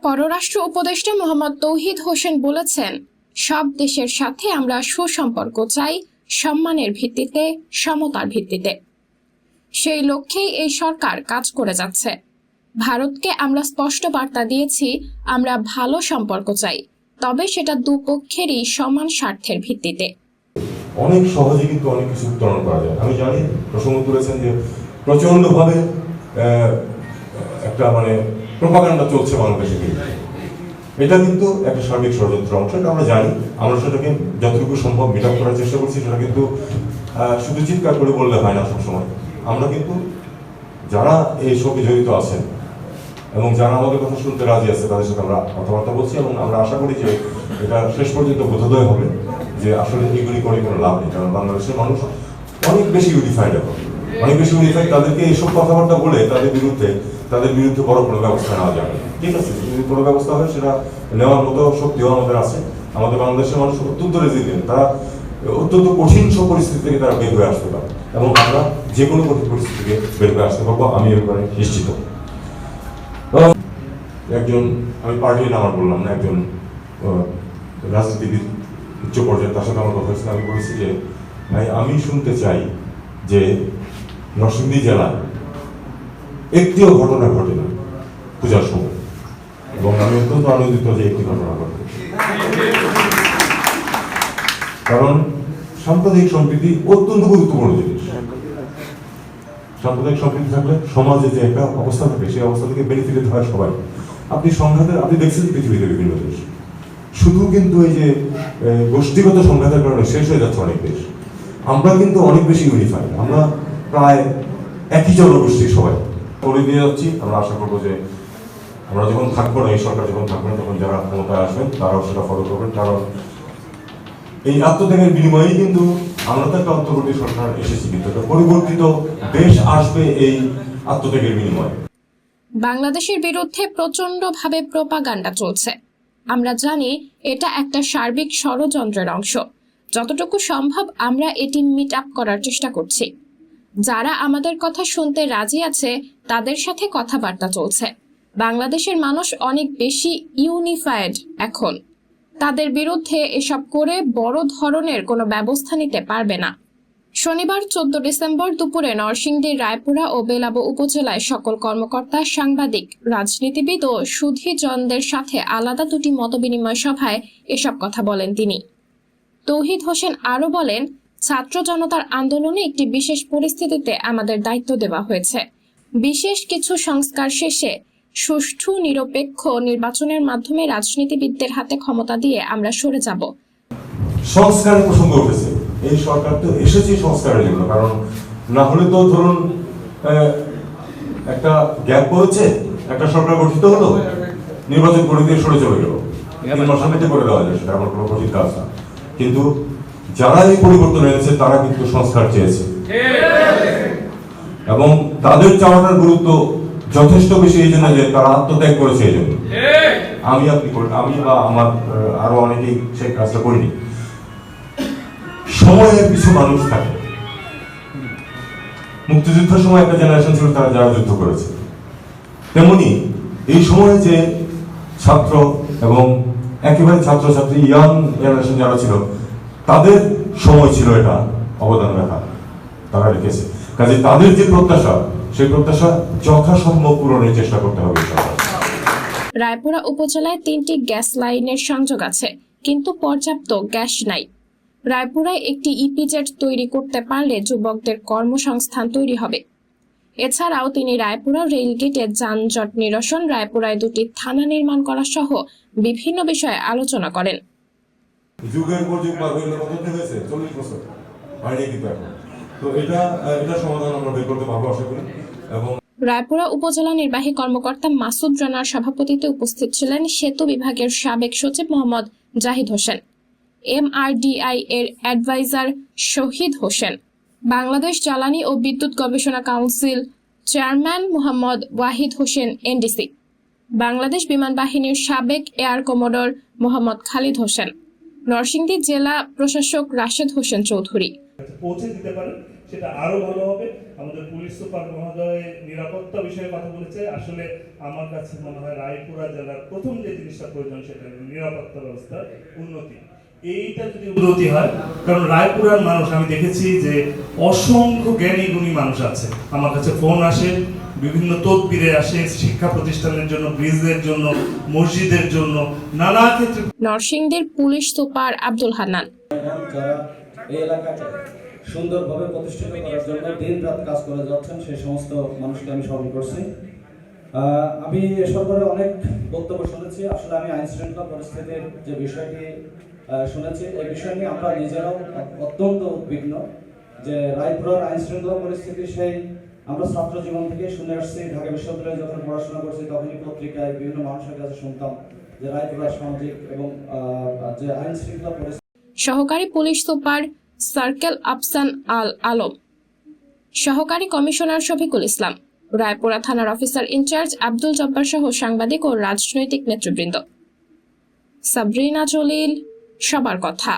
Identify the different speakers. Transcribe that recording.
Speaker 1: পররাষ্ট্র উপদেষ্টা মোহাম্মদ তৌহিদ হোসেন বলেছেন, সব দেশের সাথে আমরা সুসম্পর্ক চাই, সম্মানের ভিত্তিতে, সমতার ভিত্তিতে। সেই লক্ষ্যেই এই সরকার কাজ করে যাচ্ছে। ভারতকে আমরা স্পষ্ট বার্তা দিয়েছি, আমরা ভালো সম্পর্ক চাই, তবে সেটা দুপক্ষেরই সমান স্বার্থের ভিত্তিতে।
Speaker 2: অনেক সহজে কিন্তু অনেক কিছু উত্তরণ করা যায়। আমি জানি প্রসঙ্গ তুলেছেন যে প্রচন্ডভাবে একটা প্রোপাগান্ডা চলছে বাংলাদেশে। এটা কিন্তু একটা সার্বিক ষড়যন্ত্র অংশ, এটা আমরা জানি। আমরা সেটাকে যতটুকু সম্ভব মিট আপ করার চেষ্টা করছি। সেটা কিন্তু শুধু চিৎকার করে বললে হয় না সবসময়। আমরা কিন্তু যারা এই সঙ্গে জড়িত আছেন এবং যারা আমাদের কথা শুনতে রাজি আছে তাদের সাথে আমরা কথাবার্তা বলছি, এবং আমরা আশা করি যে এটা শেষ পর্যন্ত বোধোদয় হবে যে আসলে এগুলি করে কোনো লাভ নেই। কারণ বাংলাদেশের মানুষ অনেক বেশি ইউনিফাইড, অনেক বেশি ইউনিফাইড। তাদেরকে এইসব কথাবার্তা বলে তাদের বিরুদ্ধে বড় কোনো ব্যবস্থা নেওয়া যাবে। ঠিক আছে, যদি কোনো ব্যবস্থা হয় সেটা নেওয়ার মতো শক্তিও আমাদের আছে। আমাদের বাংলাদেশের মানুষ অত্যন্ত রেজিলিয়েন্ট, তারা অত্যন্ত কঠিন সব পরিস্থিতি থেকে তারা বের হয়ে আসতে পারে, এবং আমরা যে কোনো কঠিন পরিস্থিতি থেকে বের হয়ে আসতে পারবো, আমি এ ব্যাপারে নিশ্চিত। আমি পার্টির নাম বললাম না, একজন রাজনীতিবিদ উচ্চ পর্যায়ে, তার সাথে আমার কথা হয়েছিল। আমি বলেছি যে ভাই, আমি শুনতে চাই যে নরসিংদী জেলায় একটিও ঘটনা ঘটে না পূজার সময়, এবং আমি অত্যন্ত আনন্দিত যে একটি ঘটনা ঘটে। কারণ সাম্প্রদায়িক সম্প্রীতি অত্যন্ত গুরুত্বপূর্ণ জিনিস। সাম্প্রদায়িক সম্প্রীতি থাকলে সমাজে যে একটা অবস্থা থাকে, সেই অবস্থা থেকে বেনিফিটেড হয় সবাই। আপনি দেখছেন পৃথিবীতে বিভিন্ন দেশ শুধু কিন্তু এই যে গোষ্ঠীগত সংঘাতের কারণে শেষ হয়ে যাচ্ছে অনেক দেশ। আমরা কিন্তু অনেক বেশি ইউনিফাইড, আমরা প্রায় একই জনগোষ্ঠীর সবাই করে দিয়ে যাচ্ছি। আমরা আশা করবো যে আমরা যখন থাকবো না, এই সরকার যখন থাকবে না, তখন যারা ক্ষমতায় আসবেন তারাও সেটা ফলো করবেন। কারণ এই আত্মত্যাগের বিনিময়েই কিন্তু আমরা তো একটা অন্তর্বর্তী সরকার এসেছি, কিন্তু একটা পরিবর্তিত দেশ আসবে এই আত্মত্যাগের বিনিময়ে।
Speaker 1: বাংলাদেশের বিরুদ্ধে প্রচন্ডভাবে প্রোপাগান্ডা চলছে। আমরা জানি এটা একটা সার্বিক ষড়যন্ত্রের অংশ। যতটুকু সম্ভব আমরা এটি মিট আপ করার চেষ্টা করছি। যারা আমাদের কথা শুনতে রাজি আছে তাদের সাথে কথাবার্তা চলছে। বাংলাদেশের মানুষ অনেক বেশি ইউনিফাইড এখন। তাদের বিরুদ্ধে এসব করে বড় ধরনের কোনো ব্যবস্থা নিতে পারবে না। শনিবার 14 ডিসেম্বর দুপুরে নরসিংদীর রায়পুরা ও বেলাবো উপজেলায় সকল কর্মকর্তা, সাংবাদিক, রাজনীতিবিদ ও সুধীজনদের সাথে আলাদা দুটি মতবিনিময় সভায় এসব কথা বলেন তিনি। তৌহিদ হোসেন আরও বলেন, ছাত্র জনতার আন্দোলনে একটি বিশেষ পরিস্থিতিতে আমাদের দায়িত্ব দেওয়া হয়েছে। বিশেষ কিছু সংস্কার শেষে সুষ্ঠু নিরপেক্ষ নির্বাচনের মাধ্যমে রাজনীতিবিদদের হাতে ক্ষমতা দিয়ে আমরা সরে যাব।
Speaker 2: সংস্কারের প্রসঙ্গ উঠেছে। এই সরকার তো এসেছে সংস্কারের জন্য, কারণ না হলে তো ধরুন একটা গ্যাপ পড়েছে, একটা সরকার গঠিত হলো, নির্বাচন করে দিয়ে সরে চলে গেল, 3 মাসের মধ্যে করে দেওয়া যায়, সেটা আমার কোনো কঠিন কাজ না। কিন্তু যারা এই পরিবর্তন এনেছে তারা কিন্তু সংস্কার চেয়েছে, এবং তাদের চাওয়াটার গুরুত্ব যথেষ্ট বেশি এই জন্য যে তারা আত্মত্যাগ করেছে। এই জন্য আমি বা আমার আরো অনেকেই সেই কাজটা করিনি। সময়ের কিছু মানুষ থাকে, মুক্তিযুদ্ধের সময় একটা জেনারেশন ছিল তারা যারা যুদ্ধ করেছে, তেমনি এই সময়ে যে ছাত্র এবং একেবারে ছাত্রছাত্রী ইয়াং জেনারেশন যারা ছিল, তাদের সময় ছিল এটা অবদান রাখা, তারা রেখেছে। কাজে তাদের যে প্রত্যাশা, সেই প্রত্যাশা যথাসম্ভব পূরণের চেষ্টা করতে হবে।
Speaker 1: রায়পুরা উপজেলায় 3টি গ্যাস লাইনের সংযোগ আছে, কিন্তু পর্যাপ্ত গ্যাস নাই। রায়পুরায় একটি ইপিজেড তৈরি করতে পারলে যুবকদের কর্মসংস্থান তৈরি হবে। এছাড়াও তিনি রায়পুরা রেলগেটে যানজট নিরসন, রায়পুরায় 2টি থানা নির্মাণ করা সহ বিভিন্ন বিষয়ে আলোচনা করেন।
Speaker 2: যুগের পর যুগ পার হয়ে কত হয়েছে, 40 বছর হয়নি, কিন্তু এখন তো এটা সমাধান আমরা বের করতে পারবো আশা করি। এবং
Speaker 1: রায়পুরা উপজেলা নির্বাহী কর্মকর্তা মাসুদ রানার সভাপতিত্বে উপস্থিত ছিলেন সেতু বিভাগের সাবেক সচিব মোহাম্মদ জাহিদ হোসেন, MRDI এর অ্যাডভাইজার শহীদ হোসেন, বাংলাদেশ জ্বালানি ও বিদ্যুৎ গবেষণা council chairman Mohammad Wahid Hossain NDC, Bangladesh বিমান বাহিনীর সাবেক এয়ার কমোডর মোহাম্মদ খালিদ হোসেন, নরসিংদী জেলা প্রশাসক রাশেদ হোসেন চৌধুরী।
Speaker 3: পৌঁছে দিতে পারেন সেটা আরো ভালো হবে। আমাদের পুলিশ সুপার মহোদয় নিরাপত্তা বিষয়ে কথা বলেছে। আসলে আমার কাছে মনে হয় রায়পুরা জেলার প্রথম যে জিনিসটা প্রয়োজন সেটা হলো নিরাপত্তা ব্যবস্থার উন্নতি। এইটা যদি উন্নতি হয়, কারণ রায়পুরার মানুষ আমি দেখেছি যে অসংখ্য জ্ঞানী গুণী মানুষ আছে, আমার কাছে ফোন আসে, বিভিন্ন তদবিরে আসে, শিক্ষা প্রতিষ্ঠানের জন্য, ব্রিজের জন্য, মসজিদের জন্য, নানা ক্ষেত্রে।
Speaker 1: নরসিংদীর পুলিশ সুপার আব্দুল হান্নান।
Speaker 4: যারা এই এলাকাকে সুন্দরভাবে প্রতিষ্ঠিত করার জন্য দিন রাত কাজ করে যাচ্ছেন সেই সমস্ত মানুষকে আমি স্মরণ করছি। আমি এ সরকারে অনেক বক্তব্য শুনেছি। আসলে আমি আইন শৃঙ্খলা পরিস্থিতির যে বিষয়টি শুনেছি, এই বিষয় নিয়ে আমরা নিজেরাও অত্যন্ত উদ্বিগ্ন যে রায়পুরার আইন শৃঙ্খলা পরিস্থিতি সেই আমরা ছাত্র জীবন থেকে শুনে আসছি। ঢাকা বিশ্ববিদ্যালয়ে যখন পড়াশোনা করছি তখনই পত্রিকায় বিভিন্ন মানুষের কাছে শুনতাম যে রায়পুরার সামাজিক এবং যে আইন শৃঙ্খলা পরিস্থিতি।
Speaker 1: সহকারী পুলিশ সুপার সার্কেল আফসান আল আলম, সহকারী কমিশনার শফিকুল ইসলাম, রায়পুরা থানার অফিসার ইনচার্জ আব্দুল জব্বার সহ সাংবাদিক ও রাজনৈতিক নেতৃবৃন্দ। সাবরিনা জলিল, সবার কথা।